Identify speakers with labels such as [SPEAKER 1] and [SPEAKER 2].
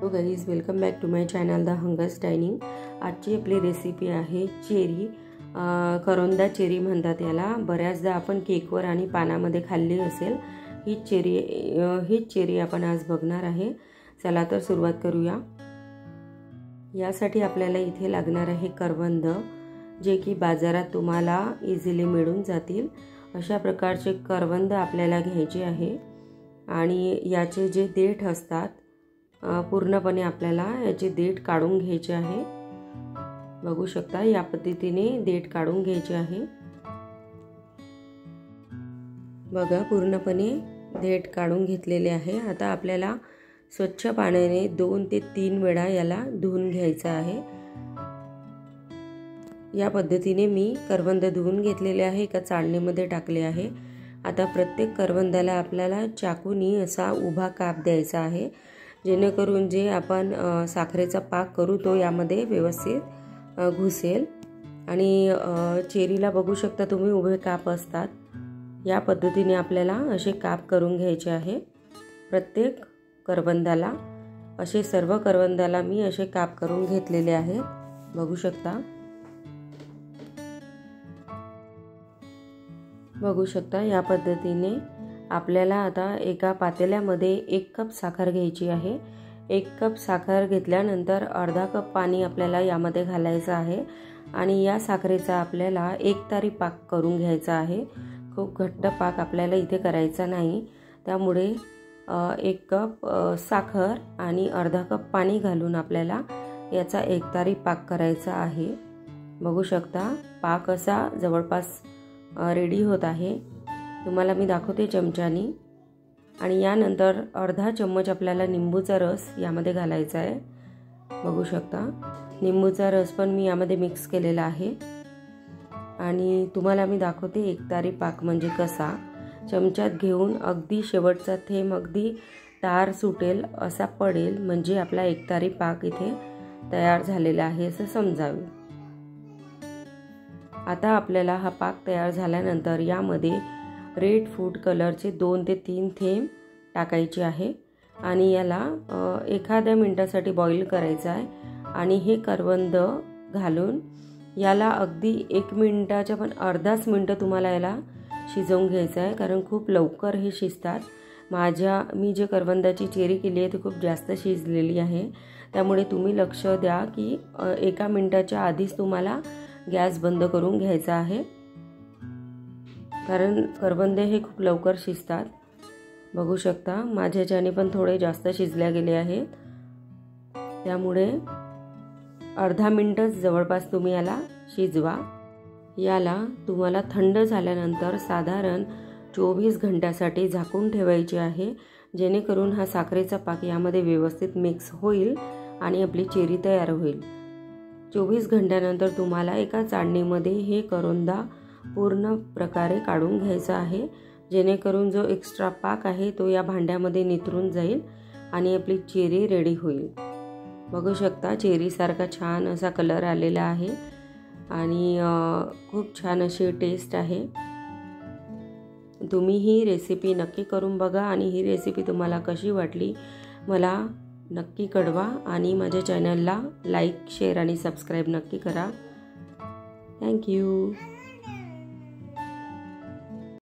[SPEAKER 1] Hello guys, welcome back to my channel the hungers dining. आजची आपली recipe आहे cherry. करोंदा चेरी म्हणतात याला। बऱ्याचदा आपण केकवर आणि पानामध्ये खाल्ली असेल हीच चेरी आपण आज बघणार आहे। चला तर सुरुवात करूया। यासाठी आपल्याला इथे लागणार आहे करवंद, जे की बाजारात तुम्हाला इझिली मिळून जातील। अशा प्रकारचे करवंद आपल्याला घ्यायचे आहे आणि याचे जे देठ असतात पूर्णपणे आपल्याला याचे देठ काढून घ्यायचे आहे। बघू शकता या पद्धतीने देठ काढून घ्यायचे आहे। बघा पूर्णपणे देठ काढून घेतलेले आहे। आता आपल्याला स्वच्छ पाण्याने 2 ते 3 वेळा याला धुवून घ्यायचं आहे। या पद्धतीने मी करवंद धुवून घेतलेले आहे, एका चाळणीमध्ये टाकले आहे। आता प्रत्येक करवंदाला आपल्याला चाकूनी असा उभा काप द्यायचा आहे, जेणेकरून जे आपण साखरेचा पाक करू तो यामध्ये व्यवस्थित घुसेल। आणि चेरीला बघू शकता तुम्ही उभे काप असतात। या पद्धतीने आपल्याला असे काप करून घ्यायचे आहे प्रत्येक करवंदाला। असे सर्व करवंदाला मी असे काप करून घेतलेले आहेत, बघू शकता। या पद्धतीने आपल्याला आता एका पातेल्यामध्ये 1 कप साखर घ्यायची आहे। 1 कप साखर घेतल्यानंतर अर्धा कप पाणी आपल्याला यामध्ये घालायचं आहे आणि या साखरेचा आपल्याला 1 तारी पाक करून घ्यायचा आहे। खूप घट्ट पाक आपल्याला इथे करायचा नाही, त्यामुळे 1 कप साखर आणि अर्धा कप पाणी घालून आपल्याला याचा 1 तारी पाक करायचा आहे। बघू शकता पाक असा जवळपास रेडी होत आहे। तुम्हाला मी दाखवते चमच्यानी। आणि यानंतर अर्धा चम्मच आपल्याला निंबूचा रस यामध्ये घालायचा आहे। बघू शकता निंबूचा रस पण मी यामध्ये मिक्स केलेला आहे। आणि तुम्हाला मी दाखवते 1 तारी पाक म्हणजे कसा। चमच्यात घेऊन अगदी शेवटचा थेंब अगदी तार सुटेल असा पडेल, म्हणजे आपला 1 तारी पाक इथे तयार झालेला आहे असं समजावे। आता आपल्याला हा पाक तयार झाल्यानंतर यामध्ये रेड फूड कलरचे 2 ते 3 थेंब टाकायचे आहे आणि याला एखाद्या मिनिटासाठी बॉईल करायचं आहे। आणि हे करवंद घालून याला अगदी 1 मिनिटाच्या पण अर्धाच मिनिट तुम्हाला याला शिजवून घ्यायचं आहे, कारण खूप लवकर हे शिजतात। मी जे करवंदाची चेरी केली आहे ती खूप जास्त शिजलेली आहे, त्यामुळे तुम्ही लक्ष द्या की 1 मिनिटाच्या आधीच तुम्हाला गॅस बंद करून घ्यायचा आहे, कारण करवंदे हे खूप लवकर शिजतात। बघू शकता माझ्याच्याने पण थोडे जास्त शिजल्या गेले आहेत, त्यामुळे अर्धा मिनिटच जवळपास तुम्ही याला शिजवा। याला तुम्हाला थंड झाल्यानंतर साधारण 24 घंट्यासाठी झाकून ठेवायचे आहे, जेणेकरून हा साखरेचा पाक यामध्ये व्यवस्थित मिक्स होईल आणि आपली चेरी तयार होईल। 24 घंट्यानंतर तुम्हाला एका चाळणीमध्ये हे करवंदा पूर्ण प्रकारे काढून घ्यायचा आहे, जेणेकरून जो एक्स्ट्रा पाक आहे तो या भांड्यामध्ये नितरून जाईल आणि आपली चेरी रेडी होईल। बघू शकता चेरी सारखा छान असा कलर आलेला आहे आणि खूप छान अशी टेस्ट आहे। तुम्ही ही रेसिपी नक्की करून बघा आणि ही रेसिपी तुम्हाला कशी वाटली मला नक्की कळवा आणि माझ्या चॅनलला लाईक, शेअर आणि सबस्क्राईब नक्की करा। Thank you.